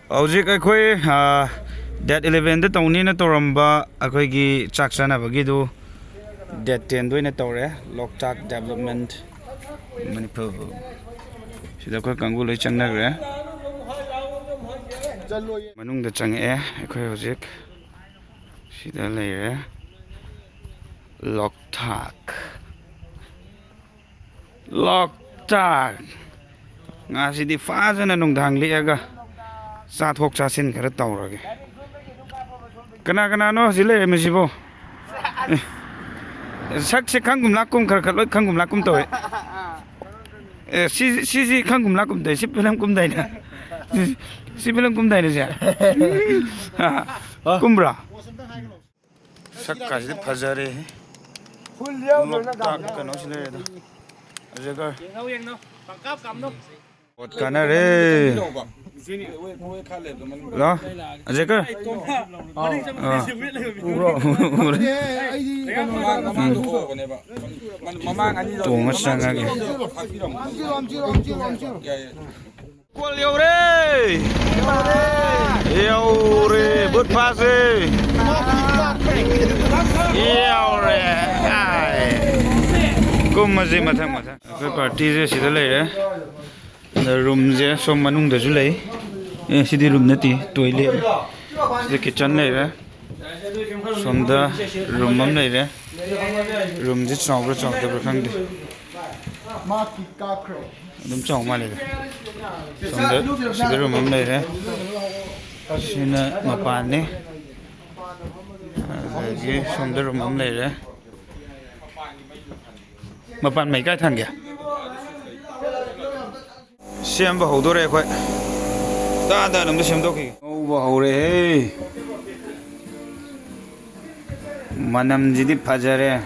Hꯧjik akhoi date 11 da tawni na toramba akhoi gi chak chana bagi du date 10 doina tawre Loktak Development Manipur sida khoi kangu loi changnagre manung da change akhoi hojik sida leire Loktak nga sidi fazana nungdang liaga sa thok cha sin khara tawrage kana no zile mesibo sak se khangum lakum khar khar loi khangum lakum toy si khangum lakum dai si pelam kum dai na si pelam kum dai na ja kumbra sak ka si phajare Loktak kano sile da ajaga yeng no pangkap kam no ot kana re lo ajaga tonga sangage kwal yaure but pase yaure kum maji mathang cái party je sida lei re room je som manung da ju lei sidi room nati toilet sida kitchen lei re som da room mam lei re room je chaw da khang de ma ki ka khro dum chaw ma lei som da sida room mam lei re sina mapan ne ge som da room mam lei re mapan mai kai than kya xem vào hậu rồi quậy ta làm cái xem đâu kì ô vào hậu rồi mà nằm gì đi phá ra đấy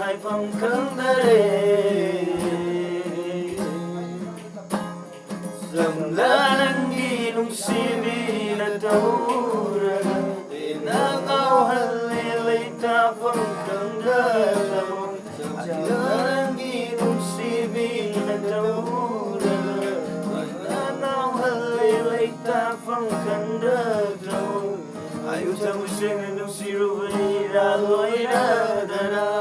Hải Phòng khấn đê dầm lá nắng ghi nung si vi na tàu ra để na ngao hân lấy ta phong khấn đê dầm lá nắng ghi nung si vi na tàu ra để na ngao hân lấy ta phong khấn đê dầm ayu tamu sing nung si ru vi ra loi ra da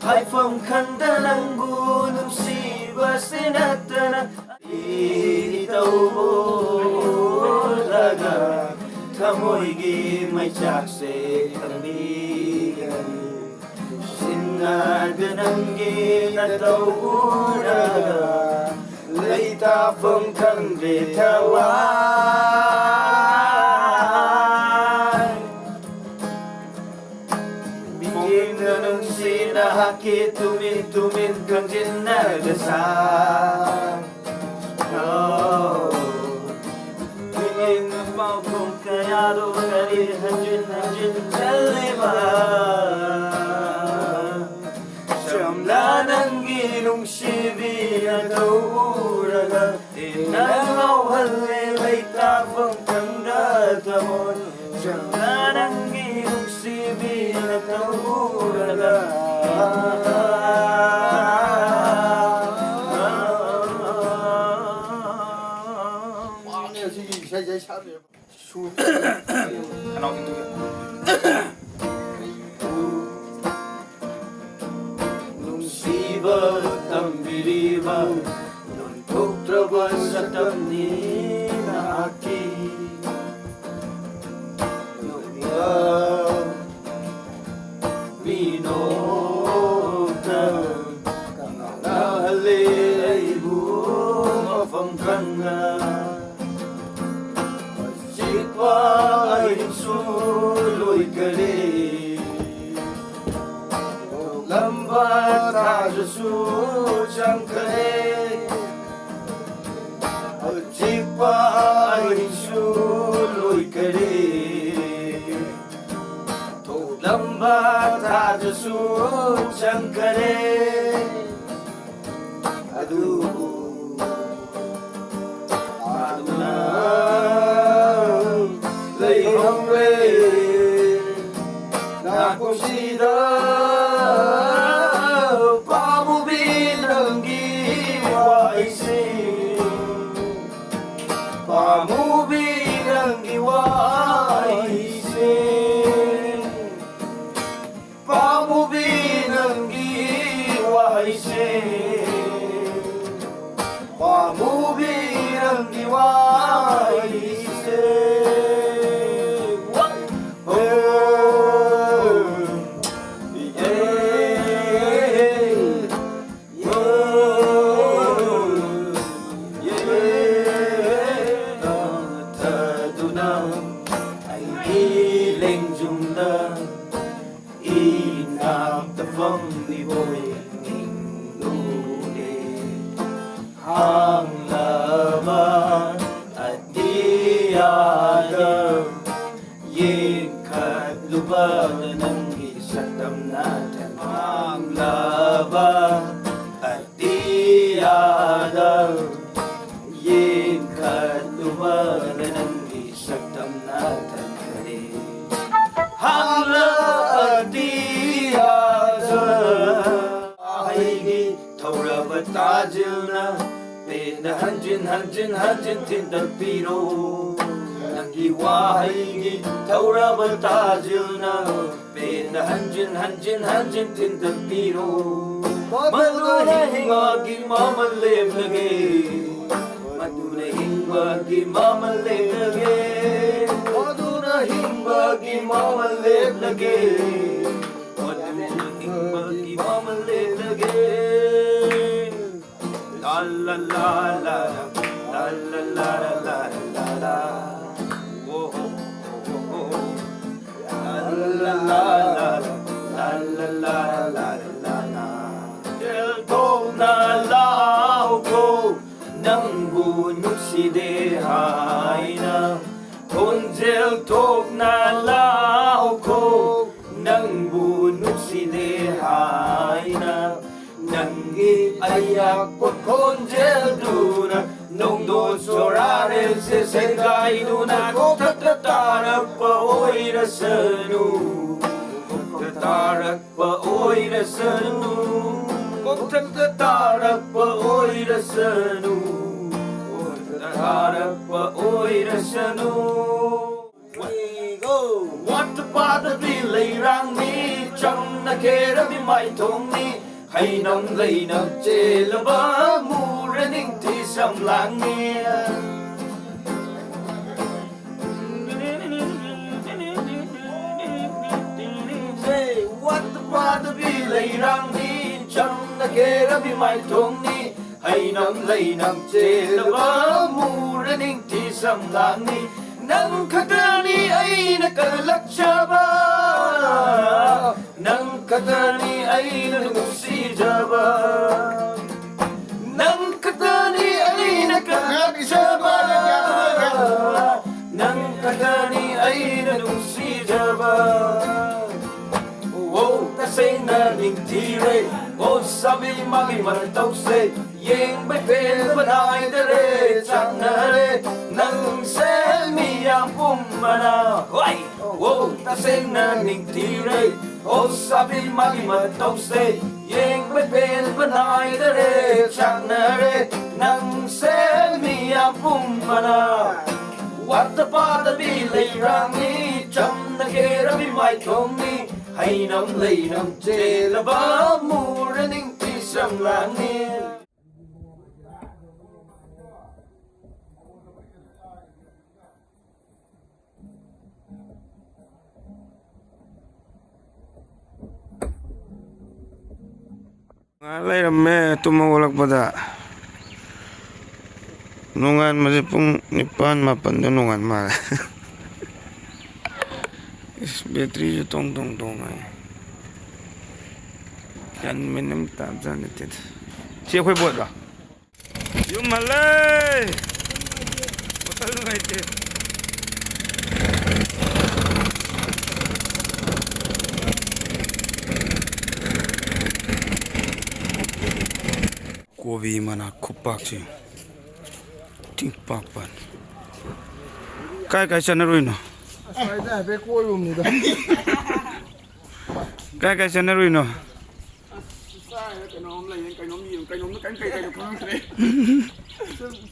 Hải Phòng khăn ta nang gu nung si ba sinatana i tau bo laga thamoi gi mai chak se khandi sinna ganang gi na tau laga leita phong khăn ve thawa Aki tumin kanjin na dasal Tuwing mapapong kayado kari hanjin kalima Siyamla ng ginong sibi na tauraga Tinangaw halilay tapang kangdatamon Siyamla ng ginong sibi na tauraga Nungsiba tambiriba Nuntuk trabas sa tamni na aki Nungaw Minota Kangahalay bumafangkanga Sikwa ay suloy kali Lambat sa susang kali Sikwa ay suloy kali Lambat sa susang kali Aduh Lay hong lay Na kusida Pamubin ang giwaisin Pamubin ang giwaisin Pamubin ang giwaisin Pamubin ang giwaisin Ang laban at diyaga Yingkat lubanan ng isa't natin Ang laban at diyaga Yingkat lubanan ng isa't natin Ang laban at diyaga Ay Taura batajil na Pena hanjin tindak piro Nang iwahay Taura batajil na Pena hanjin tindak piro Madunahing wagi mamalib lagi Madunahing wagi mamalib lagi Madunahing wagi mamalib lagi Madunahing wagi mamalib lagi La la la la la la la la la la oh oh oh la la la la la la la la la Del ko na lao ko nang bunok si dehay na Konjel tok na lao ko nang bunok si dehay na Nangi ayak po konjel duna Nung doon sorarin si sengay duna Kung tatarak pa oy rasanu Kung tatarak pa oy rasanu Kung tatarak pa oy rasanu Kung tatarak pa oy rasanu We go! What about the relay rang ni Chang na kera mi mai thong ni Hay nông lây nập chê là bá mù ra ninh thì sầm làng nghe Say what the bother be lây rang đi Chẳng na kê ra bị mai thong ni Hay nông lây nập chê là bá mù ra ninh thì sầm làng nghe Nang khắc ra ni ay nakalak siya ba Nang katani ay nagusijaba Nang katani ay nagkakisaba Nang katani ay nagusijaba Oh, tasay na nigtire Oh, sabi magimantaw se Yeng may pelbanay dere Chanare Nang selmi ang pumana Ay! Oh, tasay na nigtire Oh, sabi magimantaw se Yeng may pelbanay dere Chanare Nang selmi ang pumana What the father be lay rangi Cham na kera be my tongi Hay nam lay nam tela ba Muraning isang langit Ngalay rame tumawalak pada. Nungan masih pung nipan mapan nungan mal. Is battery jo tong ay. Yan minum tam jan itit. Siya koy buat ba? Yung malay. Botal nga itit. Kobi mana kupak sih. Pak pan. Kai sana ruino. Asal be koi umni da. Kai sana ruino.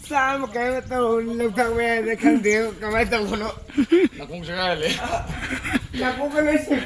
Sao mà cái mà tao lục thằng mẹ để khăn điệu cái máy tao nó cũng sẽ le. Là cũng cái lấy xe